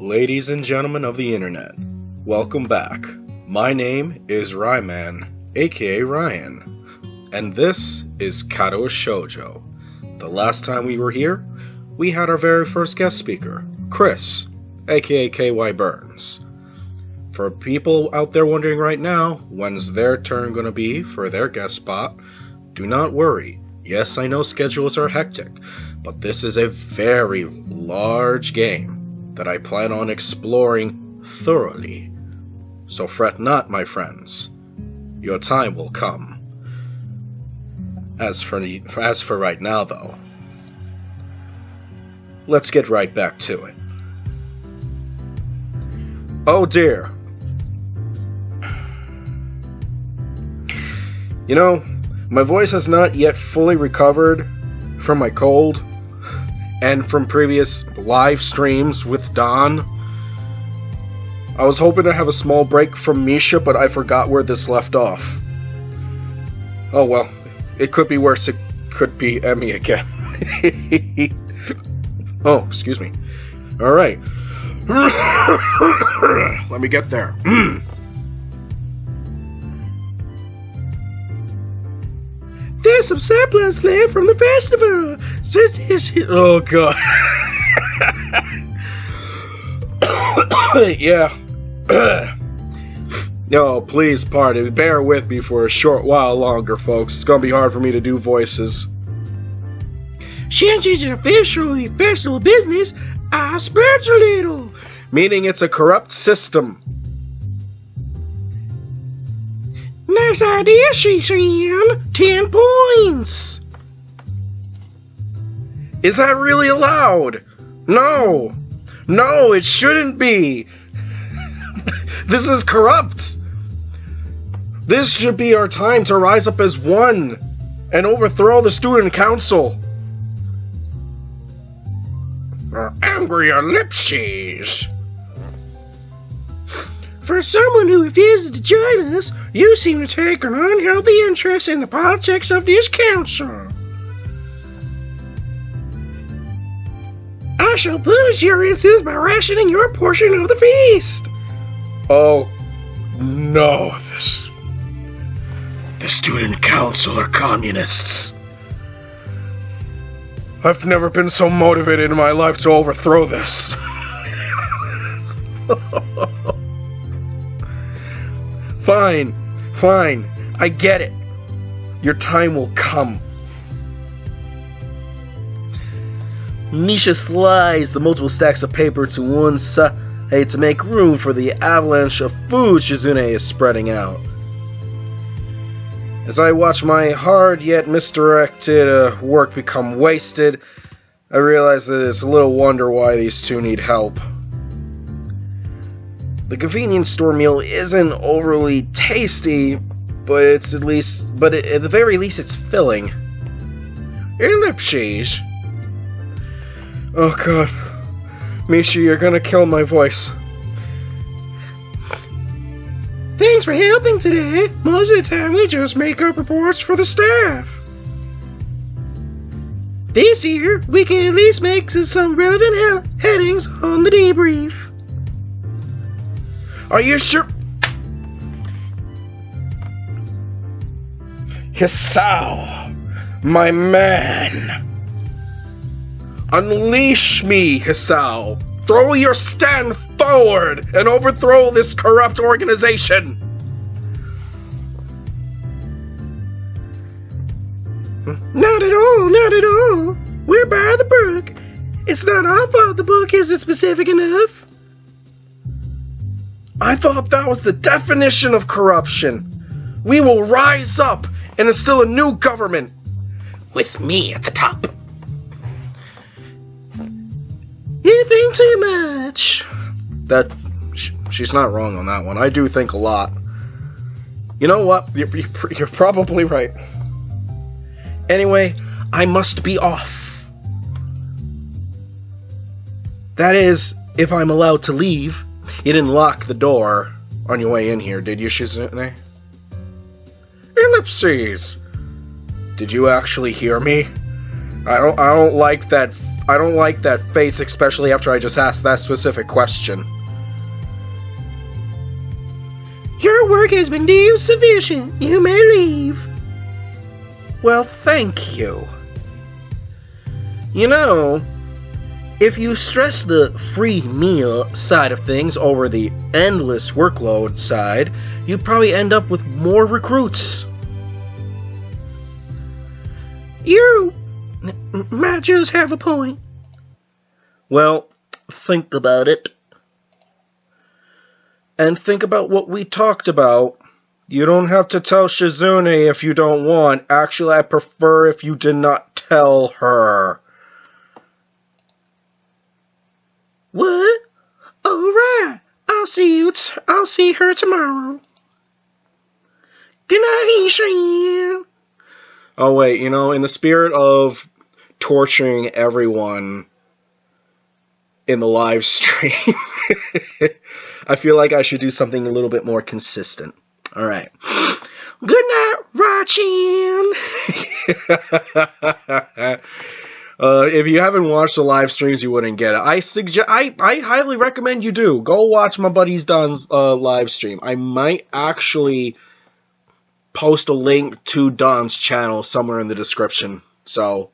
Ladies and gentlemen of the internet, welcome back. My name is Ryman, aka Ryan, and this is Katawa Shoujo. The last time we were here, we had our very first guest speaker, Chris, aka KY Burns. For people out there wondering right now, when's their turn gonna be for their guest spot, do not worry. Yes, I know schedules are hectic, but this is a very large game that I plan on exploring thoroughly. So fret not, my friends. Your time will come. As for right now, though, let's get right back to it. Oh dear. You know, my voice has not yet fully recovered from my cold and from previous live streams with Don. I was hoping to have a small break from Misha, but I forgot where this left off. Oh well, it could be worse. It could be Emmy again. Oh, excuse me. Alright. Let me get there. There's some surplus left from the festival. Oh god. Yeah. No, please pardon. Bear with me for a short while longer, folks. It's gonna be hard for me to do voices. Since it's an officially festival business, I splurge a little. Meaning it's a corrupt system. Nice idea, Shishan. 10 points. Is that really allowed? No, it shouldn't be. This is corrupt. This should be our time to rise up as one and overthrow the student council. Angry ellipses. For someone who refuses to join us, you seem to take an unhealthy interest in the politics of this council. I shall punish your insolence by rationing your portion of the feast. Oh, no, the student council are communists. I've never been so motivated in my life to overthrow this. Fine, I get it. Your time will come. Misha slides the multiple stacks of paper to one side to make room for the avalanche of food Shizune is spreading out. As I watch my hard yet misdirected work become wasted, I realize that it's a little wonder why these two need help. The convenience store meal isn't overly tasty, but at the very least it's filling. Ellipses. Oh god. Misha, you're gonna kill my voice. Thanks for helping today. Most of the time we just make up reports for the staff. This year, we can at least make some relevant headings on the debrief. Are you sure? Hisao, my man. Unleash me, Hisao. Throw your stand forward and overthrow this corrupt organization. Not at all. We're by the book. It's not our fault the book isn't specific enough. I thought that was the definition of corruption. We will rise up and instill a new government, with me at the top. You think too much. She's not wrong on that one. I do think a lot. You know what? You're probably right. Anyway, I must be off. That is, if I'm allowed to leave. You didn't lock the door on your way in here, did you, Shizune? Ellipses. Did you actually hear me? I don't like that I don't like that face, especially after I just asked that specific question. Your work has been deemed sufficient. You may leave. Well, thank you. You know, if you stress the free meal side of things over the endless workload side, you'd probably end up with more recruits. You might just have a point. Well, think about it. And think about what we talked about. You don't have to tell Shizune if you don't want. Actually, I prefer if you did not tell her. What? Alright. I'll see her tomorrow. Good night, Ishan. Oh wait, you know, in the spirit of torturing everyone in the live stream, I feel like I should do something a little bit more consistent. Alright. Good night, Rachin. If you haven't watched the live streams, you wouldn't get it. I highly recommend you do. Go watch my buddy's Don's live stream. I might actually post a link to Don's channel somewhere in the description, so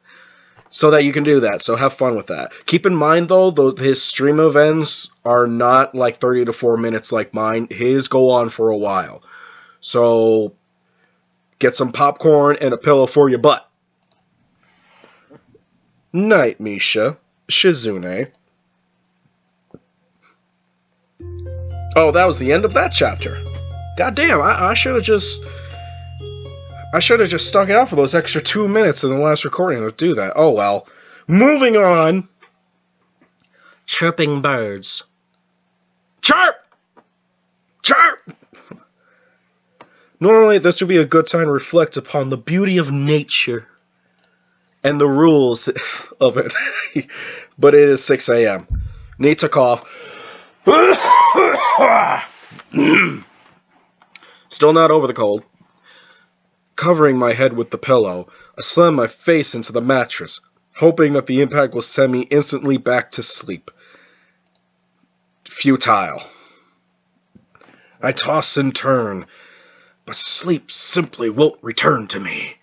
that you can do that. So have fun with that. Keep in mind though, his stream events are not like 30 to 4 minutes like mine. His go on for a while. So get some popcorn and a pillow for your butt. Night, Misha. Shizune. Oh, that was the end of that chapter. God damn, I should have just stuck it out for those extra 2 minutes in the last recording to do that. Oh well. Moving on. Chirping birds. Chirp! Chirp! Normally, this would be a good time to reflect upon the beauty of nature and the rules of it. But it is 6 a.m. Need to cough. Still not over the cold. Covering my head with the pillow, I slammed my face into the mattress, hoping that the impact will send me instantly back to sleep. Futile. I toss and turn, but sleep simply won't return to me.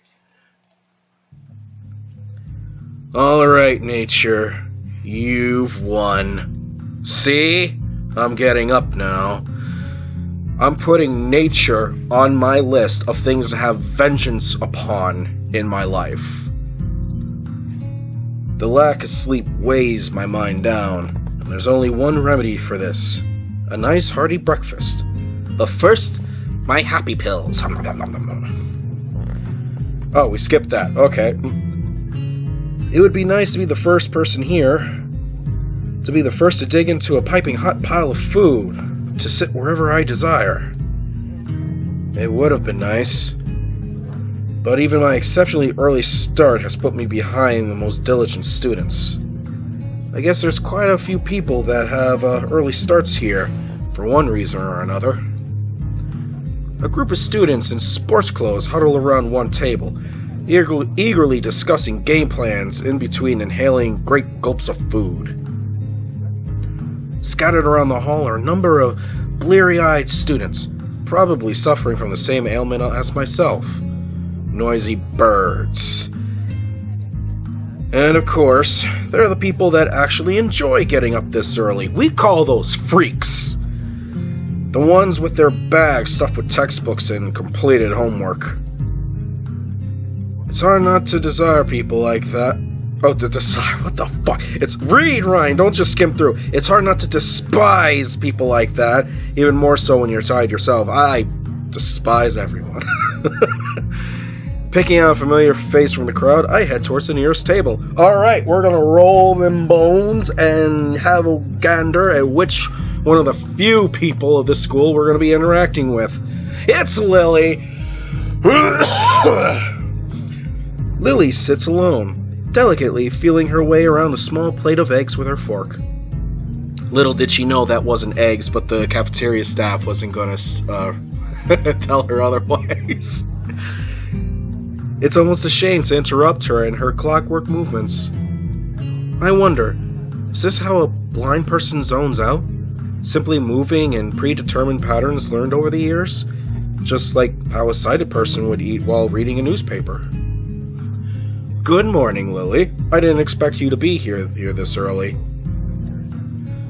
Alright, nature. You've won. See? I'm getting up now. I'm putting nature on my list of things to have vengeance upon in my life. The lack of sleep weighs my mind down, and there's only one remedy for this. A nice hearty breakfast. But first, my happy pills. Oh, we skipped that. Okay. It would be nice to be the first person here. To be the first to dig into a piping hot pile of food. To sit wherever I desire. It would have been nice. But even my exceptionally early start has put me behind the most diligent students. I guess there's quite a few people that have early starts here, for one reason or another. A group of students in sports clothes huddle around one table, eagerly discussing game plans in between inhaling great gulps of food. Scattered around the hall are a number of bleary-eyed students, probably suffering from the same ailment as myself. Noisy birds. And of course, there are the people that actually enjoy getting up this early. We call those freaks. The ones with their bags stuffed with textbooks and completed homework. It's hard not to desire people like that. Oh, to desire, what the fuck? It's read, Ryan, don't just skim through. It's hard not to despise people like that, even more so when you're tired yourself. I despise everyone. Picking out a familiar face from the crowd, I head towards the nearest table. Alright, we're gonna roll them bones and have a gander at which one of the few people of this school we're gonna be interacting with. It's Lilly! Lilly sits alone, delicately feeling her way around a small plate of eggs with her fork. Little did she know that wasn't eggs, but the cafeteria staff wasn't going to tell her otherwise. It's almost a shame to interrupt her in her clockwork movements. I wonder, is this how a blind person zones out? Simply moving in predetermined patterns learned over the years? Just like how a sighted person would eat while reading a newspaper. Good morning, Lilly. I didn't expect you to be here this early.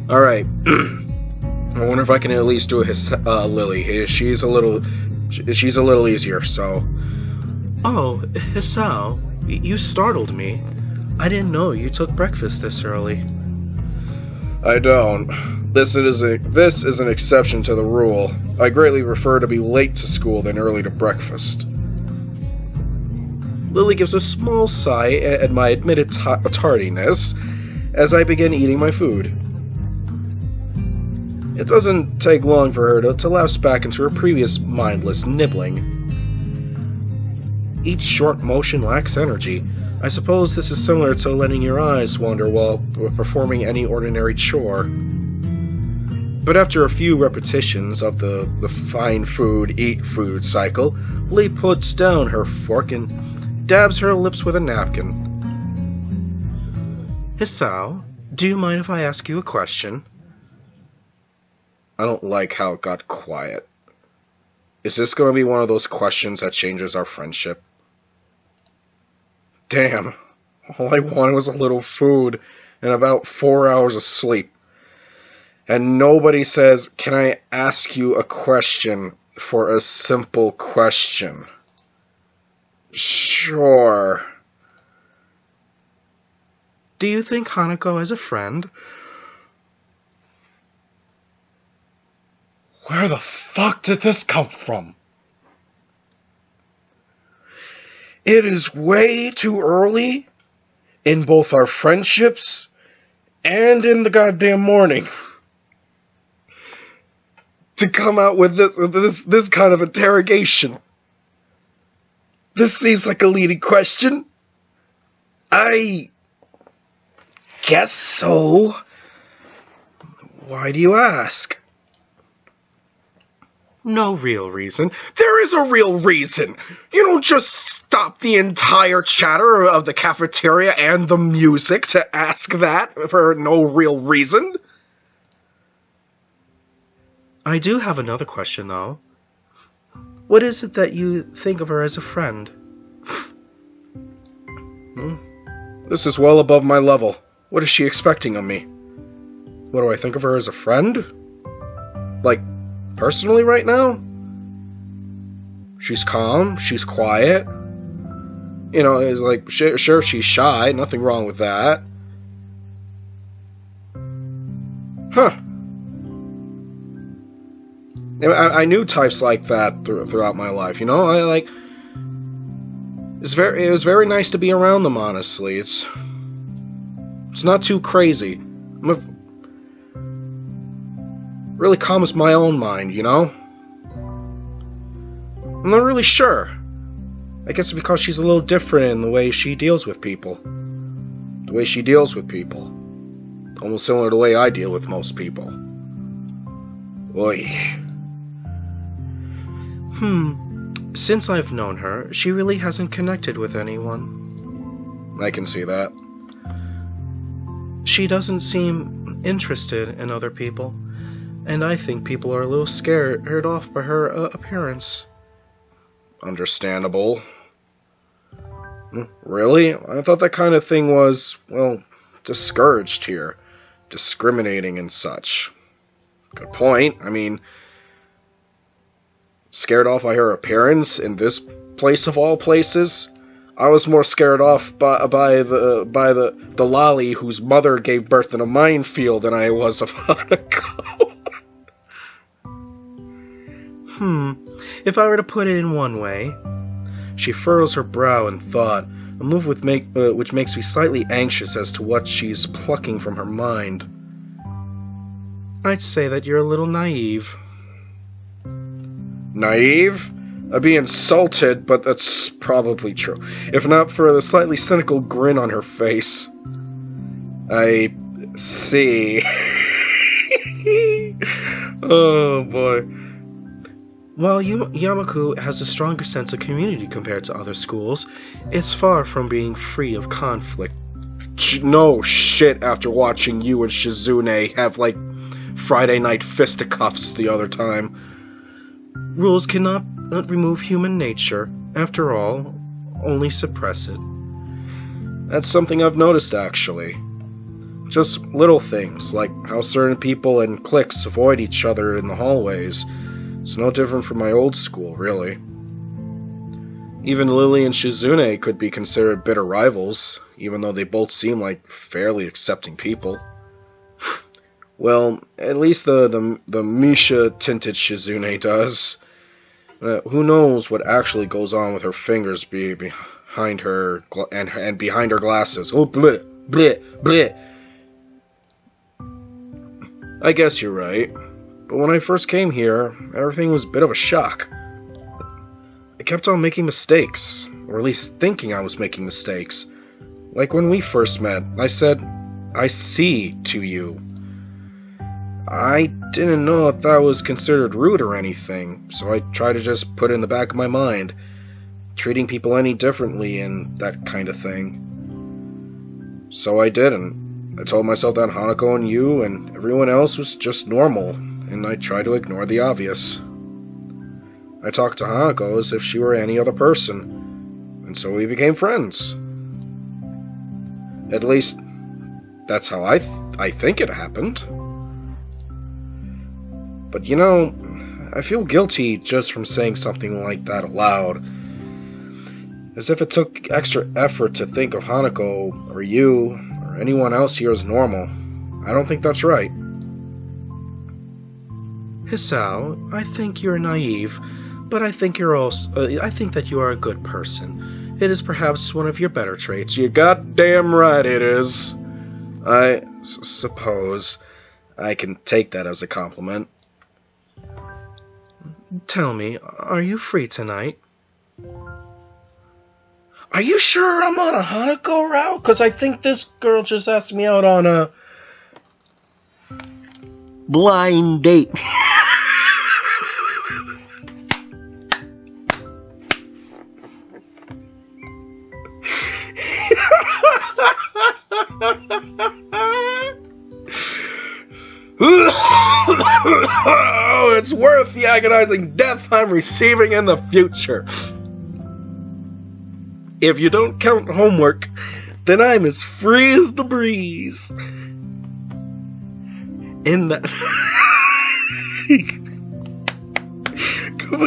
Alright. I wonder if I can at least do Lilly. She's a little easier, so... Oh, Hisao, you startled me. I didn't know you took breakfast this early. I don't. This is an exception to the rule. I greatly prefer to be late to school than early to breakfast. Lilly gives a small sigh at my admitted tardiness as I begin eating my food. It doesn't take long for her to lapse back into her previous mindless nibbling. Each short motion lacks energy. I suppose this is similar to letting your eyes wander while performing any ordinary chore. But after a few repetitions of the find food, eat food cycle, Lee puts down her fork and dabs her lips with a napkin. Hisao, do you mind if I ask you a question? I don't like how it got quiet. Is this going to be one of those questions that changes our friendship? Damn, all I wanted was a little food and about 4 hours of sleep. And nobody says, can I ask you a question for a simple question? Sure. Do you think Hanako is a friend? Where the fuck did this come from? It is way too early in both our friendships and in the goddamn morning to come out with this kind of interrogation. This seems like a leading question. I guess so. Why do you ask? No real reason. There is a real reason. You don't just stop the entire chatter of the cafeteria and the music to ask that for no real reason. I do have another question, though. What is it that you think of her as a friend? This is well above my level. What is she expecting of me? What do I think of her as a friend? Like, personally right now? She's calm, she's quiet. You know, it's like, sure, she's shy, nothing wrong with that. Huh. I knew types like that throughout my life, you know? It was very nice to be around them, honestly. It's not too crazy. Really calms my own mind, you know? I'm not really sure. I guess it's because she's a little different in the way she deals with people. The way she deals with people. Almost similar to the way I deal with most people. Oy. Since I've known her, she really hasn't connected with anyone. I can see that. She doesn't seem interested in other people. And I think people are a little scared off by her appearance. Understandable. Really? I thought that kind of thing was, well, discouraged here. Discriminating and such. Good point. I mean, scared off by her appearance in this place of all places? I was more scared off by the lolly whose mother gave birth in a minefield than I was of Hanako. If I were to put it in one way, she furrows her brow in thought, a move which makes me slightly anxious as to what she's plucking from her mind. I'd say that you're a little naive. Naive? I'd be insulted, but that's probably true. If not for the slightly cynical grin on her face. I see. Oh boy. While Yamaku has a stronger sense of community compared to other schools, it's far from being free of conflict. no shit after watching you and Shizune have, like, Friday night fisticuffs the other time. Rules cannot remove human nature. After all, only suppress it. That's something I've noticed, actually. Just little things, like how certain people and cliques avoid each other in the hallways. It's no different from my old school, really. Even Lilly and Shizune could be considered bitter rivals, even though they both seem like fairly accepting people. Well, at least the Misha-tinted Shizune does. Who knows what actually goes on with her fingers behind her and behind her glasses. Oh, bleh, bleh, bleh. I guess you're right. But when I first came here, everything was a bit of a shock. I kept on making mistakes, or at least thinking I was making mistakes. Like when we first met, I said, "I see" to you. I didn't know if that was considered rude or anything, so I tried to just put it in the back of my mind, treating people any differently and that kind of thing. So I didn't. I told myself that Hanako and you and everyone else was just normal, and I tried to ignore the obvious. I talked to Hanako as if she were any other person, and so we became friends. At least, that's how I think it happened. But you know, I feel guilty just from saying something like that aloud. As if it took extra effort to think of Hanako, or you, or anyone else here as normal. I don't think that's right. Hisao, I think you're naive, but I think that you are a good person. It is perhaps one of your better traits. You're goddamn right it is. I suppose I can take that as a compliment. Tell me, are you free tonight? Are you sure I'm on a Hanako route? Because I think this girl just asked me out on a blind date. Oh, it's worth the agonizing death I'm receiving in the future. If you don't count homework, then I'm as free as the breeze. In that...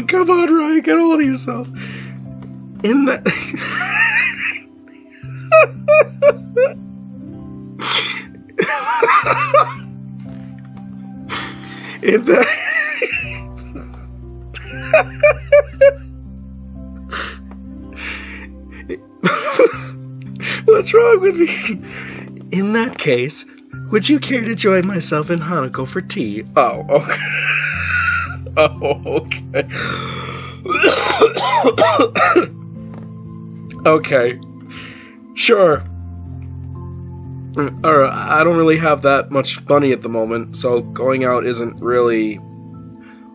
Come on, Ryan, get hold of yourself. In that... In that... What's wrong with me? In that case, would you care to join myself and Hanako for tea? Oh, okay. Oh, okay. Okay. Sure. Alright, I don't really have that much money at the moment, so going out isn't really...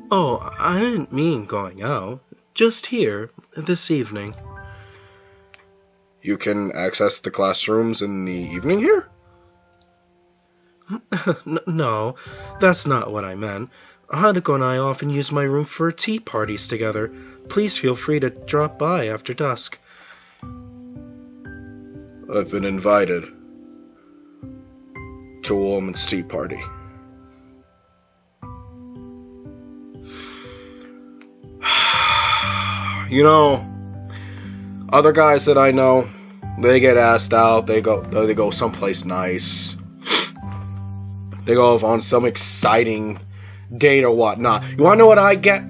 Oh, I didn't mean going out. Just here, this evening. You can access the classrooms in the evening here? No, that's not what I meant. Hanako and I often use my room for tea parties together. Please feel free to drop by after dusk. I've been invited to a woman's tea party. You know, other guys that I know, they get asked out, they go someplace nice. They go on some exciting date or whatnot. You wanna know what I get?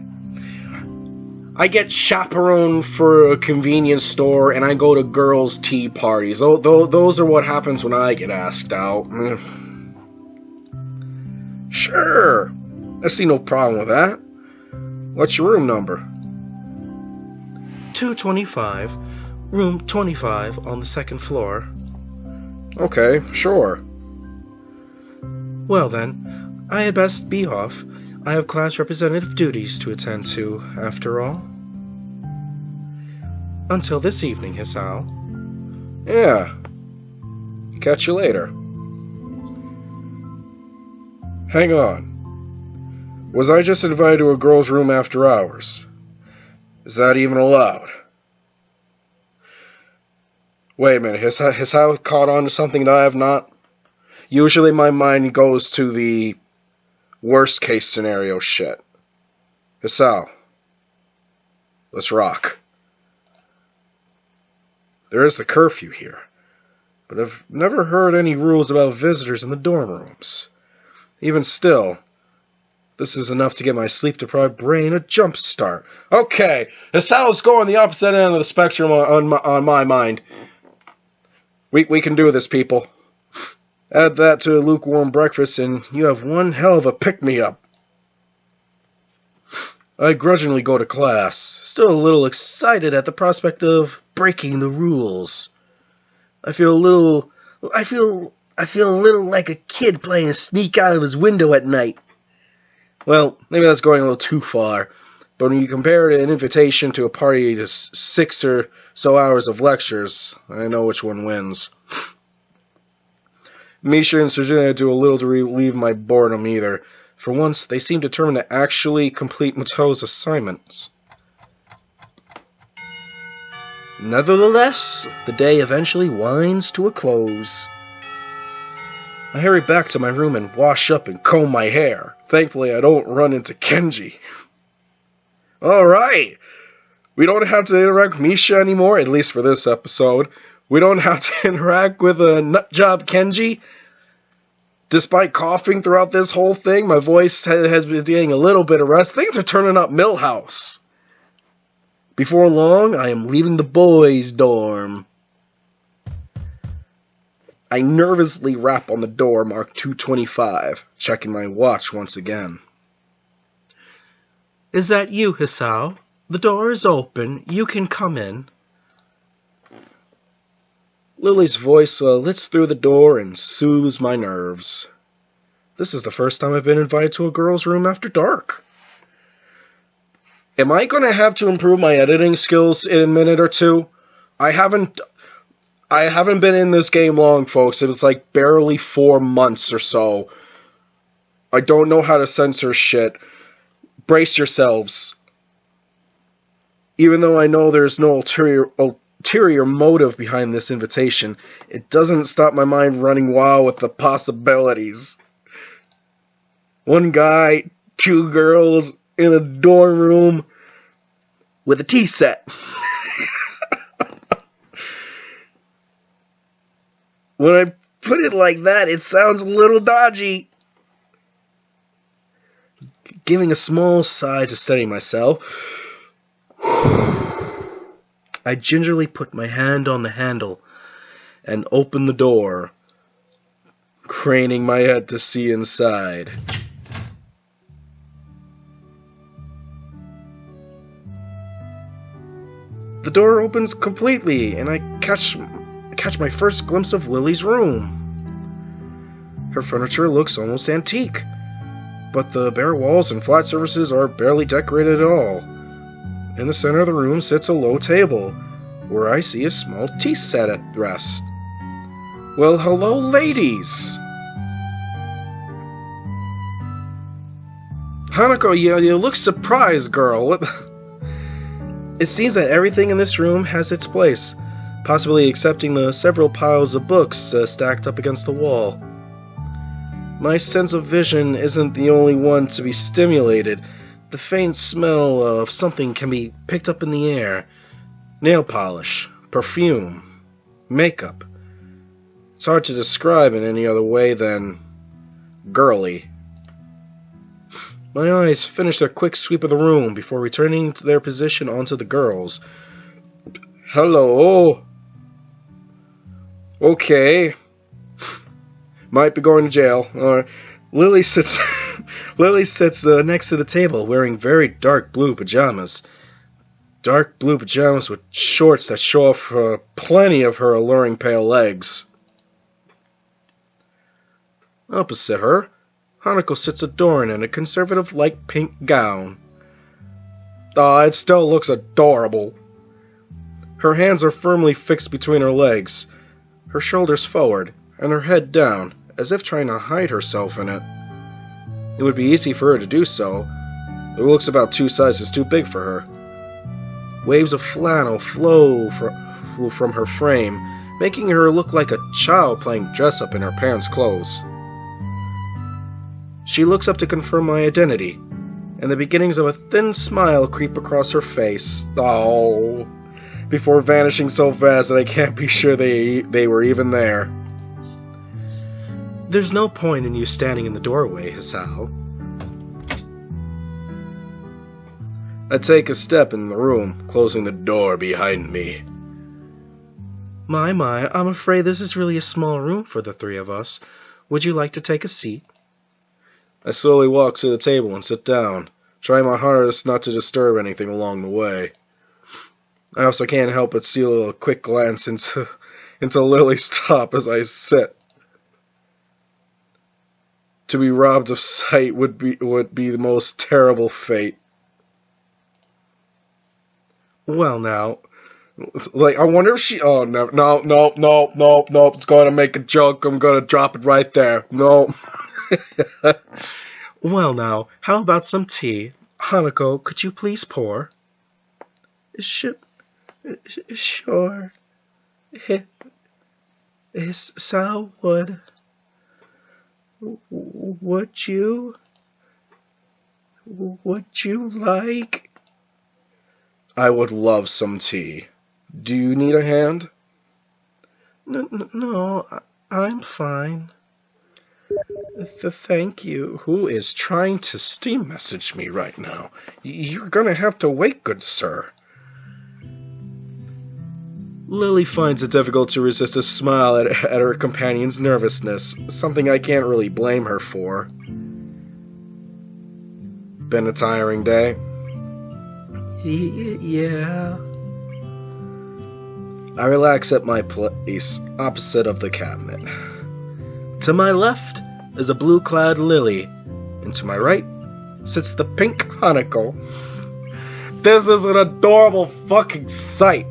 I get chaperoned for a convenience store, and I go to girls' tea parties. Those are what happens when I get asked out. Sure, I see no problem with that. What's your room number? 225, room 25 on the second floor. Okay, sure. Well then, I had best be off. I have class representative duties to attend to, after all. Until this evening, Hisao. Yeah. Catch you later. Hang on. Was I just invited to a girl's room after hours? Is that even allowed? Wait a minute, has Hal caught on to something that I have not? Usually my mind goes to the worst case scenario shit. Hasal, let's rock. There is the curfew here, but I've never heard any rules about visitors in the dorm rooms. Even still, this is enough to get my sleep-deprived brain a jump start. Okay, Hasal's going the opposite end of the spectrum on my mind. We can do this, people. Add that to a lukewarm breakfast, and you have one hell of a pick-me-up. I grudgingly go to class, still a little excited at the prospect of breaking the rules. I feel a little like a kid playing sneak out of his window at night. Well, maybe that's going a little too far, but when you compare an invitation to a party to 6 or so hours of lectures, I know which one wins. Misha and Sergina do a little to relieve my boredom either. For once, they seem determined to actually complete Mateau's assignments. Nevertheless, the day eventually winds to a close. I hurry back to my room and wash up and comb my hair. Thankfully, I don't run into Kenji. Alright! We don't have to interact with Misha anymore, at least for this episode. We don't have to interact with a nutjob Kenji. Despite coughing throughout this whole thing, my voice has been getting a little bit of rest. Things are turning up Millhouse. Before long, I am leaving the boys' dorm. I nervously rap on the door marked 225, checking my watch once again. Is that you, Hisao? The door is open. You can come in. Lilly's voice lifts through the door and soothes my nerves. This is the first time I've been invited to a girl's room after dark. Am I going to have to improve my editing skills in a minute or two? I haven't been in this game long, folks. It's like barely 4 months or so. I don't know how to censor shit. Brace yourselves. Even though I know there's no ulterior motive behind this invitation, it doesn't stop my mind running wild with the possibilities. 1 guy, 2 girls in a dorm room with a tea set. When I put it like that, it sounds a little dodgy. Giving a small sigh to steady myself, I gingerly put my hand on the handle and opened the door, craning my head to see inside. The door opens completely, and I catch my first glimpse of Lily's room. Her furniture looks almost antique, but the bare walls and flat surfaces are barely decorated at all. In the center of the room sits a low table, where I see a small tea set at rest. Well, hello, ladies! Hanako, you look surprised, girl. What the... It seems that everything in this room has its place, possibly excepting the several piles of books stacked up against the wall. My sense of vision isn't the only one to be stimulated. The faint smell of something can be picked up in the air. Nail polish, perfume, makeup. It's hard to describe in any other way than girly. My eyes finished a quick sweep of the room before returning to their position onto the girls. Hello. Okay. Might be going to jail. Lilly sits next to the table wearing very dark blue pajamas. Dark blue pajamas with shorts that show off plenty of her alluring pale legs. Opposite her, Hanako sits adorned in a conservative light pink gown. It still looks adorable. Her hands are firmly fixed between her legs, her shoulders forward, and her head down, as if trying to hide herself in it. It would be easy for her to do so. It looks about 2 sizes too big for her. Waves of flannel flow from her frame, making her look like a child playing dress-up in her parents' clothes. She looks up to confirm my identity, and the beginnings of a thin smile creep across her face. Oh, before vanishing so fast that I can't be sure they were even there. There's no point in you standing in the doorway, Hisao. I take a step in the room, closing the door behind me. My, I'm afraid this is really a small room for the 3 of us. Would you like to take a seat? I slowly walk to the table and sit down, trying my hardest not to disturb anything along the way. I also can't help but steal a quick glance into Lily's top as I sit. To be robbed of sight would be the most terrible fate. Well, now, like, I wonder if she... Oh, no, it's going to make a joke. I'm going to drop it right there. No. Well, now, how about some tea? Hanako, could you please pour? Sure. Hisao would... Would you like... I would love some tea. Do you need a hand? No, I'm fine. Thank you. Who is trying to Steam message me right now? You're gonna have to wait, good sir. Lily finds it difficult to resist a smile at her companion's nervousness, something I can't really blame her for. Been a tiring day? Yeah. I relax at my place, opposite of the cabinet. To my left is a blue-clad Lilly, and to my right sits the pink Hanako. This is an adorable fucking sight.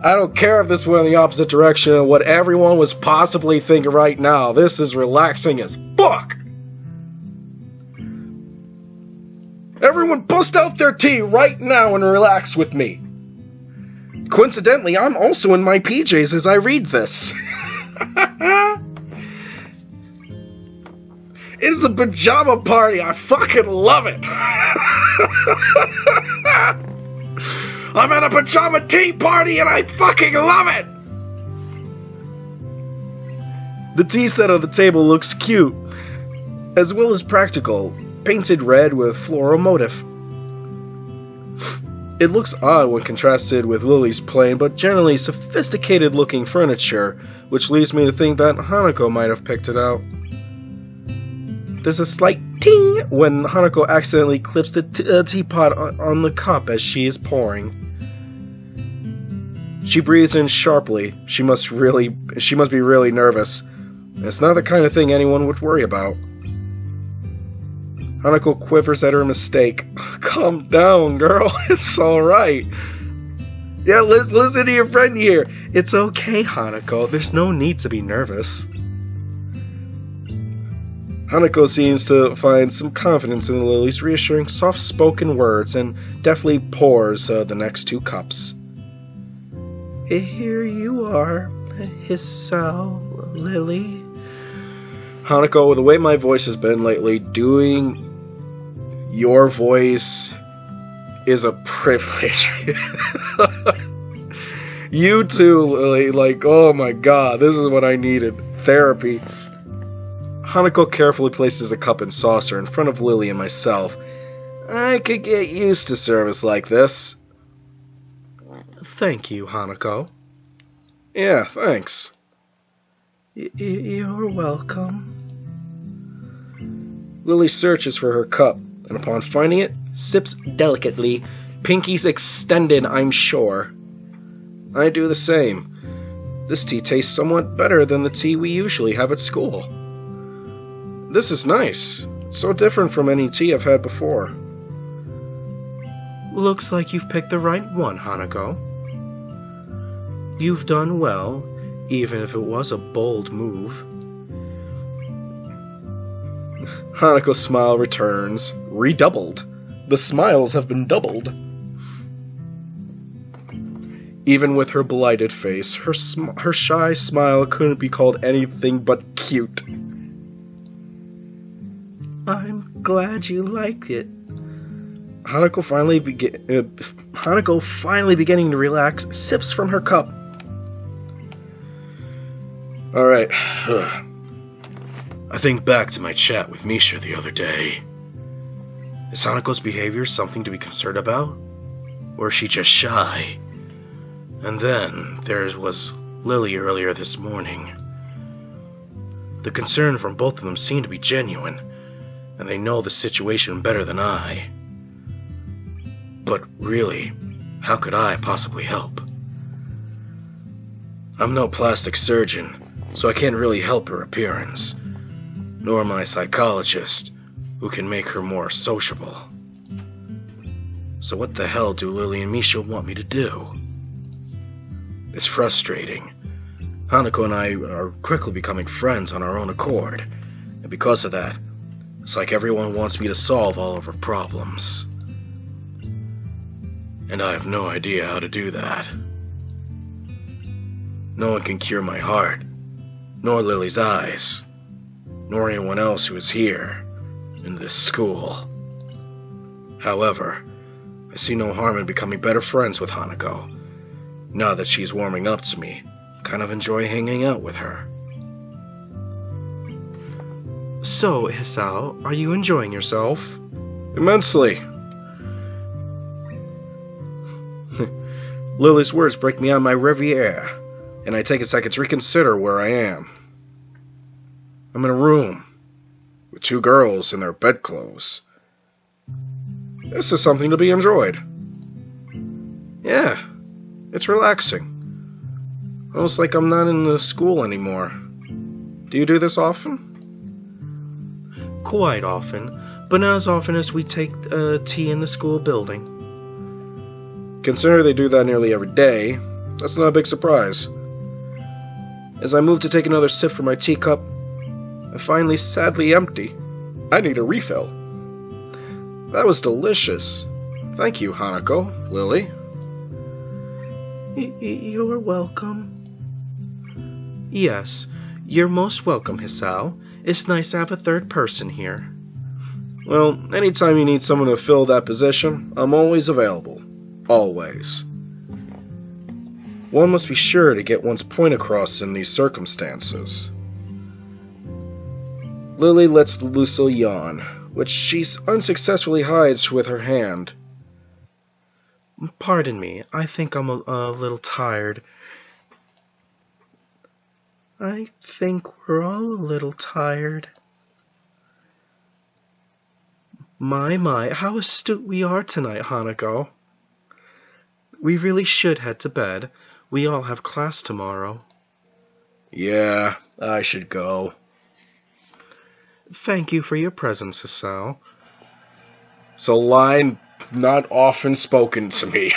I don't care if this went in the opposite direction of what everyone was possibly thinking right now. This is relaxing as fuck. Everyone bust out their tea right now and relax with me. Coincidentally, I'm also in my PJs as I read this. It's a pajama party. I fucking love it. I'm at a pajama tea party and I fucking love it. The tea set on the table looks cute, as well as practical, painted red with floral motif. It looks odd when contrasted with Lily's plain but generally sophisticated-looking furniture, which leads me to think that Hanako might have picked it out. There's a slight ting when Hanako accidentally clips the teapot on the cup as she is pouring. She breathes in sharply. She must be really nervous. It's not the kind of thing anyone would worry about. Hanako quivers at her mistake. Calm down, girl. It's alright. Yeah, listen to your friend here. It's okay, Hanako. There's no need to be nervous. Hanako seems to find some confidence in Lily's reassuring, soft-spoken words and deftly pours the next 2 cups. Here you are, Hisao, Lily. Hanako, the way my voice has been lately, doing your voice is a privilege. You too, Lily. Like, oh my god, this is what I needed. Therapy. Hanako carefully places a cup and saucer in front of Lily and myself. I could get used to service like this. Thank you, Hanako. Yeah, thanks. You're welcome. Lily searches for her cup, and upon finding it, sips delicately, pinkies extended, I'm sure. I do the same. This tea tastes somewhat better than the tea we usually have at school. This is nice. So different from any tea I've had before. Looks like you've picked the right one, Hanako. You've done well, even if it was a bold move. Hanako's smile returns, redoubled. The smiles have been doubled. Even with her blighted face, her shy smile couldn't be called anything but cute. I'm glad you like it. Hanako finally beginning to relax, sips from her cup. Alright. I think back to my chat with Misha the other day. Is Hanako's behavior something to be concerned about? Or is she just shy? And then there was Lilly earlier this morning. The concern from both of them seemed to be genuine, and they know the situation better than I. But really, how could I possibly help? I'm no plastic surgeon, so I can't really help her appearance, nor am I a psychologist who can make her more sociable. So what the hell do Lilly and Misha want me to do? It's frustrating. Hanako and I are quickly becoming friends on our own accord, and because of that, it's like everyone wants me to solve all of her problems. And I have no idea how to do that. No one can cure my heart, nor Lily's eyes, nor anyone else who is here, in this school. However, I see no harm in becoming better friends with Hanako. Now that she's warming up to me, I kind of enjoy hanging out with her. So, Hisao, are you enjoying yourself? Immensely. Lily's words break me on my reverie, and I take a second to reconsider where I am. I'm in a room with two girls in their bedclothes. This is something to be enjoyed. Yeah, it's relaxing. Almost like I'm not in the school anymore. Do you do this often? Quite often, but not as often as we take tea in the school building. Considering they do that nearly every day, that's not a big surprise. As I move to take another sip from my teacup, I find these sadly empty. I need a refill. That was delicious. Thank you, Hanako, Lilly. You're welcome. Yes, you're most welcome, Hisao. It's nice to have a third person here. Well, anytime you need someone to fill that position, I'm always available. Always. One must be sure to get one's point across in these circumstances. Lilly lets loose a yawn, which she unsuccessfully hides with her hand. Pardon me, I think I'm a little tired. I think we're all a little tired. My, how astute we are tonight, Hanako. We really should head to bed. We all have class tomorrow. Yeah, I should go. Thank you for your presence, Hisao. It's a line not often spoken to me.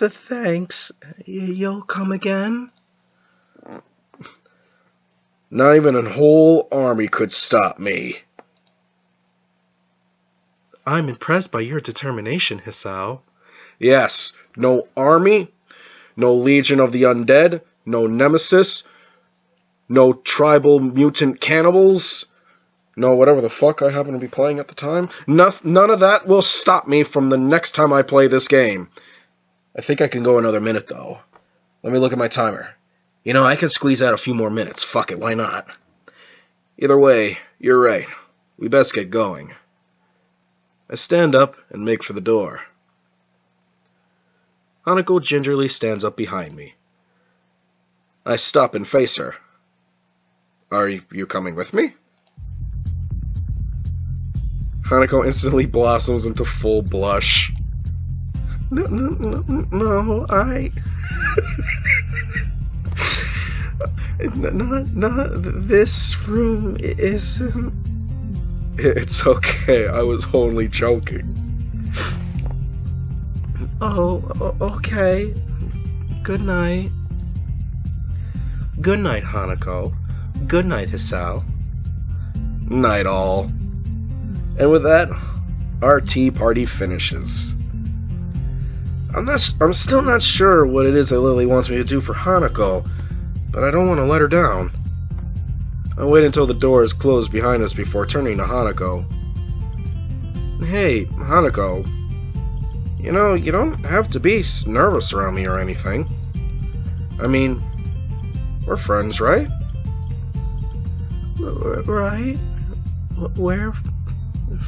Thanks. You'll come again? Not even a whole army could stop me. I'm impressed by your determination, Hisao. Yes, no army, no legion of the undead, no nemesis, no tribal mutant cannibals, no whatever the fuck I happen to be playing at the time. None of that will stop me from the next time I play this game. I think I can go another minute, though. Let me look at my timer. You know, I can squeeze out a few more minutes. Fuck it, why not? Either way, you're right. We best get going. I stand up and make for the door. Hanako gingerly stands up behind me. I stop and face her. Are you coming with me? Hanako instantly blossoms into full blush. No, I... Not this room isn't... It's okay, I was only joking. Oh, okay. Good night. Good night, Hanako. Good night, Hisao. Night all. And with that, our tea party finishes. I'm still not sure what it is that Lilly wants me to do for Hanako, but I don't want to let her down. I wait until the door is closed behind us before turning to Hanako. Hey, Hanako. You know, you don't have to be nervous around me or anything. I mean, we're friends, right? Right? We're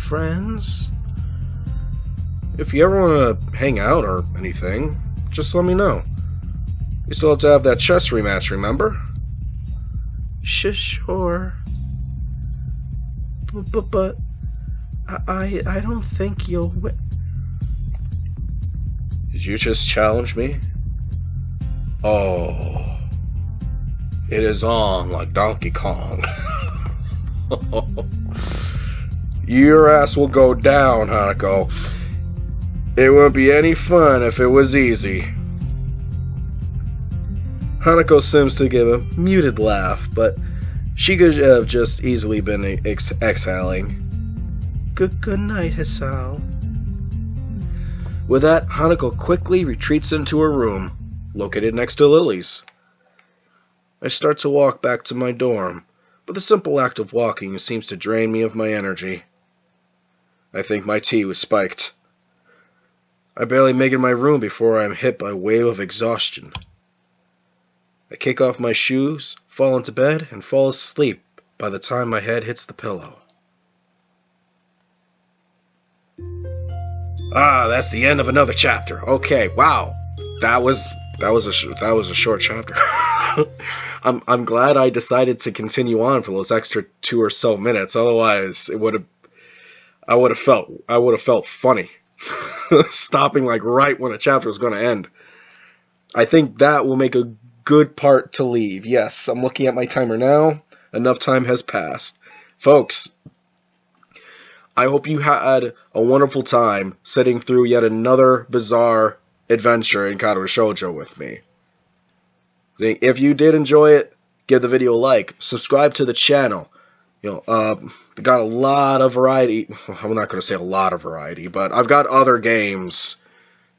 friends? If you ever want to hang out or anything, just let me know. We still have to have that chess rematch, remember? Sure. But I don't think you'll win. Did you just challenge me? Oh. It is on like Donkey Kong. Your ass will go down, Hanako. It wouldn't be any fun if it was easy. Hanako seems to give a muted laugh, but she could have just easily been exhaling. Good night, Hisao. With that, Hanako quickly retreats into her room, located next to Lilly's. I start to walk back to my dorm, but the simple act of walking seems to drain me of my energy. I think my tea was spiked. I barely make it in my room before I am hit by a wave of exhaustion. I kick off my shoes, fall into bed, and fall asleep by the time my head hits the pillow. Ah, that's the end of another chapter. Okay, wow, that was a short chapter. I'm glad I decided to continue on for those extra 2 or so minutes. Otherwise, I would have felt funny stopping like right when a chapter was going to end. I think that will make a good part to leave. Yes, I'm looking at my timer now. Enough time has passed, folks. I hope you had a wonderful time sitting through yet another bizarre adventure in Katawa Shoujo with me. If you did enjoy it, give the video a like, subscribe to the channel. Got a lot of variety. I'm not going to say a lot of variety, but I've got other games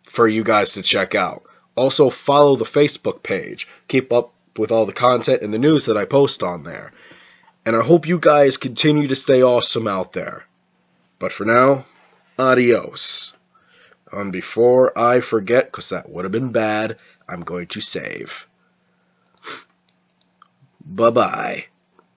for you guys to check out. Also, follow the Facebook page. Keep up with all the content and the news that I post on there. And I hope you guys continue to stay awesome out there. But for now, adios. And before I forget, because that would have been bad, I'm going to save. Bye-bye.